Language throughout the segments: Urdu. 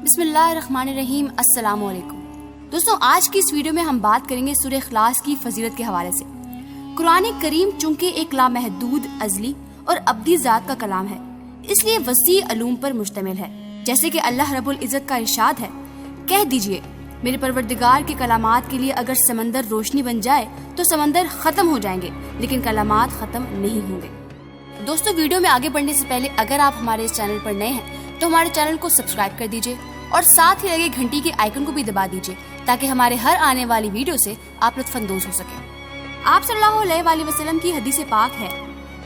بسم اللہ الرحمن الرحیم۔ السلام علیکم دوستوں، آج کی اس ویڈیو میں ہم بات کریں گے سورہ اخلاص کی فضیلت کے حوالے سے۔ قرآن کریم چونکہ ایک لامحدود ازلی اور ابدی ذات کا کلام ہے، اس لیے وسیع علوم پر مشتمل ہے۔ جیسے کہ اللہ رب العزت کا ارشاد ہے، کہہ دیجئے میرے پروردگار کے کلامات کے لیے اگر سمندر روشنی بن جائے تو سمندر ختم ہو جائیں گے لیکن کلامات ختم نہیں ہوں گے۔ دوستوں، ویڈیو میں آگے بڑھنے سے پہلے اگر آپ ہمارے اس چینل پر نئے ہیں تو ہمارے چینل کو سبسکرائب کر دیجئے اور ساتھ ہی لگے گھنٹی کے آئیکن کو بھی دبا دیجئے تاکہ ہمارے ہر آنے والی ویڈیو سے آپ لطف اندوز ہو سکیں۔ آپ صلی اللہ علیہ وسلم کی حدیث پاک ہے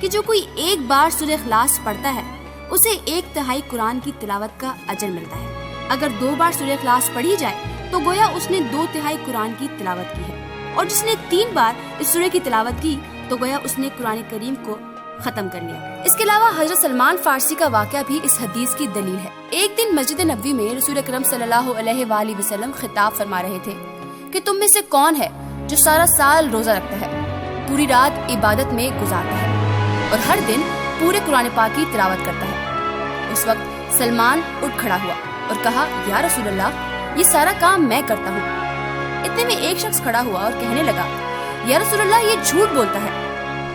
کہ جو کوئی ایک بار سورہ اخلاص پڑھتا ہے اسے 1/3 قرآن کی تلاوت کا اجر ملتا ہے۔ اگر 2 بار سورہ اخلاص پڑھی جائے تو گویا اس نے 2/3 قرآن کی تلاوت کی ہے، اور جس نے 3 بار اس سورہ کی تلاوت کی تو گویا اس نے قرآن کریم کو ختم کر لیا۔ اس کے علاوہ حضرت سلمان فارسی کا واقعہ بھی اس حدیث کی دلیل ہے۔ ایک دن مسجد نبوی میں رسول اکرم صلی اللہ علیہ وآلہ وسلم خطاب فرما رہے تھے کہ تم میں سے کون ہے جو سارا سال روزہ رکھتا ہے، پوری رات عبادت میں گزارتا ہے اور ہر دن پورے قرآن پاک کی تلاوت کرتا ہے۔ اس وقت سلمان اٹھ کھڑا ہوا اور کہا، یا رسول اللہ، یہ سارا کام میں کرتا ہوں۔ اتنے میں ایک شخص کھڑا ہوا اور کہنے لگا، یا رسول اللہ، یہ جھوٹ بولتا ہے،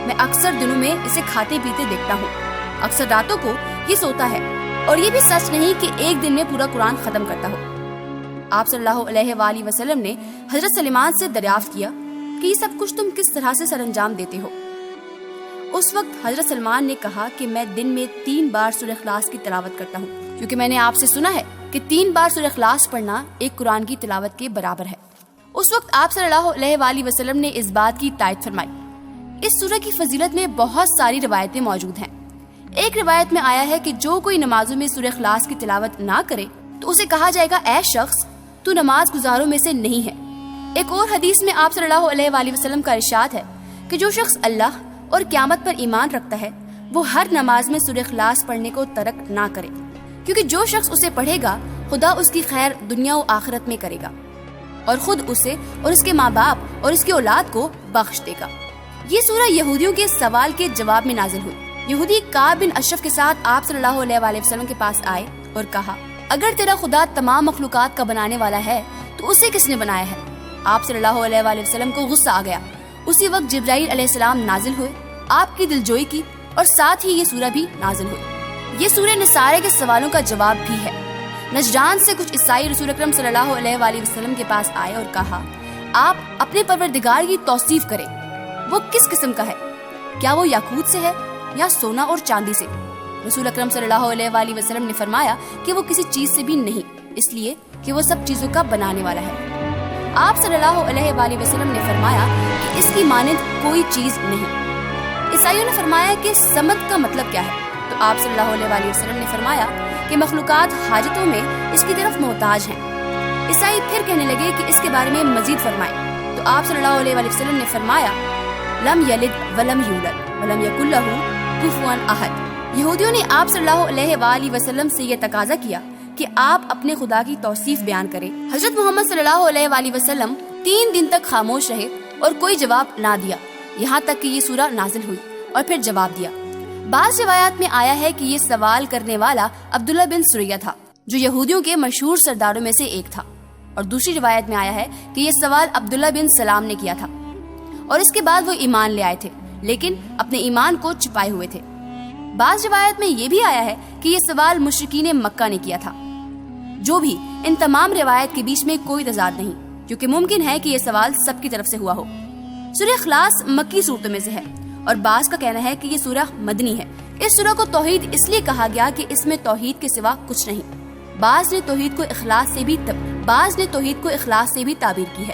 میں اکثر دنوں میں اسے کھاتے پیتے دیکھتا ہوں، اکثر راتوں کو یہ سوتا ہے، اور یہ بھی سچ نہیں کہ ایک دن میں پورا قرآن ختم کرتا ہو۔ آپ صلی اللہ علیہ وآلہ وسلم نے حضرت سلمان سے دریافت کیا کہ یہ سب کچھ تم کس طرح سے سر انجام دیتے ہو؟ اس وقت حضرت سلمان نے کہا کہ میں دن میں 3 بار سورہ اخلاص کی تلاوت کرتا ہوں، کیونکہ میں نے آپ سے سنا ہے کہ 3 بار سورہ اخلاص پڑھنا ایک قرآن کی تلاوت کے برابر ہے۔ اس وقت آپ صلی اللہ علیہ وآلہ وسلم نے اس بات کی تائید فرمائی۔ اس سورہ کی فضیلت میں بہت ساری روایتیں موجود ہیں۔ ایک روایت میں آیا ہے کہ جو کوئی نمازوں میں سورہ اخلاص کی تلاوت نہ کرے تو اسے کہا جائے گا، اے شخص، تو نماز گزاروں میں سے نہیں ہے۔ ایک اور حدیث میں آپ صلی اللہ علیہ وآلہ وسلم کا ارشاد ہے کہ جو شخص اللہ اور قیامت پر ایمان رکھتا ہے وہ ہر نماز میں سورہ اخلاص پڑھنے کو ترک نہ کرے، کیونکہ جو شخص اسے پڑھے گا خدا اس کی خیر دنیا و آخرت میں کرے گا اور خود اسے اور اس کے ماں باپ اور اس کی اولاد کو بخش دے گا۔ یہ سورہ یہودیوں کے سوال کے جواب میں نازل ہوئی۔ یہودی کعب بن اشرف کے ساتھ آپ صلی اللہ علیہ وآلہ وسلم کے پاس آئے اور کہا، اگر تیرا خدا تمام مخلوقات کا بنانے والا ہے تو اسے کس نے بنایا ہے؟ آپ صلی اللہ علیہ وآلہ وسلم کو غصہ آ گیا۔ اسی وقت جبرائیل علیہ السلام نازل ہوئے، آپ کی دلجوئی کی اور ساتھ ہی یہ سورہ بھی نازل ہوئی۔ یہ سورہ نصارے کے سوالوں کا جواب بھی ہے۔ نجران سے کچھ عیسائی رسول اکرم صلی اللہ علیہ وآلہ وسلم کے پاس آئے اور کہا، آپ اپنے پروردگار کی توصیف کریں، وہ کس قسم کا ہے؟ کیا وہ یاقوت سے ہے یا سونا اور چاندی سے؟ رسول اکرم صلی اللہ علیہ وآلہ وسلم نے فرمایا کہ وہ کسی چیز سے بھی نہیں، اس لیے کہ وہ سب چیزوں کا بنانے والا ہے۔ آپ صلی اللہ علیہ وآلہ وسلم نے فرمایا کہ اس کی مانند کوئی چیز نہیں۔ عیسائیوں نے فرمایا کہ سمد کا مطلب کیا ہے؟ تو آپ صلی اللہ علیہ وآلہ وسلم نے فرمایا کہ مخلوقات حاجتوں میں اس کی طرف محتاج ہیں۔ عیسائی پھر کہنے لگے کہ اس کے بارے میں مزید فرمائیں، تو آپ صلی اللہ علیہ وآلہ وسلم نے فرمایا، لم یلد ولم یولد ولم یکن لہ کفوا احد۔ یہودیوں نے آپ صلی اللہ علیہ وآلہ وسلم سے یہ تقاضا کیا کہ آپ اپنے خدا کی توصیف بیان کریں۔ حضرت محمد صلی اللہ علیہ وآلہ وسلم 3 دن تک خاموش رہے اور کوئی جواب نہ دیا، یہاں تک کہ یہ سورہ نازل ہوئی اور پھر جواب دیا۔ بعض روایات میں آیا ہے کہ یہ سوال کرنے والا عبداللہ بن سریہ تھا، جو یہودیوں کے مشہور سرداروں میں سے ایک تھا، اور دوسری روایت میں آیا ہے کہ یہ سوال عبداللہ بن سلام نے کیا تھا، اور اس کے بعد وہ ایمان لے آئے تھے لیکن اپنے ایمان کو چھپائے ہوئے تھے۔ بعض روایت میں یہ بھی آیا ہے کہ یہ سوال مشرکین مکہ نے کیا تھا۔ جو بھی، ان تمام روایت کے بیچ میں کوئی تضاد نہیں، کیونکہ ممکن ہے کہ یہ سوال سب کی طرف سے ہوا ہو۔ سورہ اخلاص مکی صورتوں میں سے ہے، اور بعض کا کہنا ہے کہ یہ سورہ مدنی ہے۔ اس سورہ کو توحید اس لیے کہا گیا کہ اس میں توحید کے سوا کچھ نہیں۔ بعض نے توحید کو اخلاص سے بھی تعبیر کی ہے۔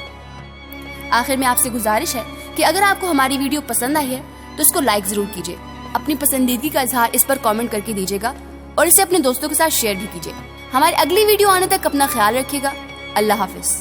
آخر میں آپ سے گزارش ہے کہ اگر آپ کو ہماری ویڈیو پسند آئی ہے تو اس کو لائک ضرور کیجیے، اپنی پسندیدگی کا اظہار اس پر کامنٹ کر کے دیجیے گا، اور اسے اپنے دوستوں کے ساتھ شیئر بھی کیجیے۔ ہماری اگلی ویڈیو آنے تک اپنا خیال رکھیے گا۔ اللہ حافظ۔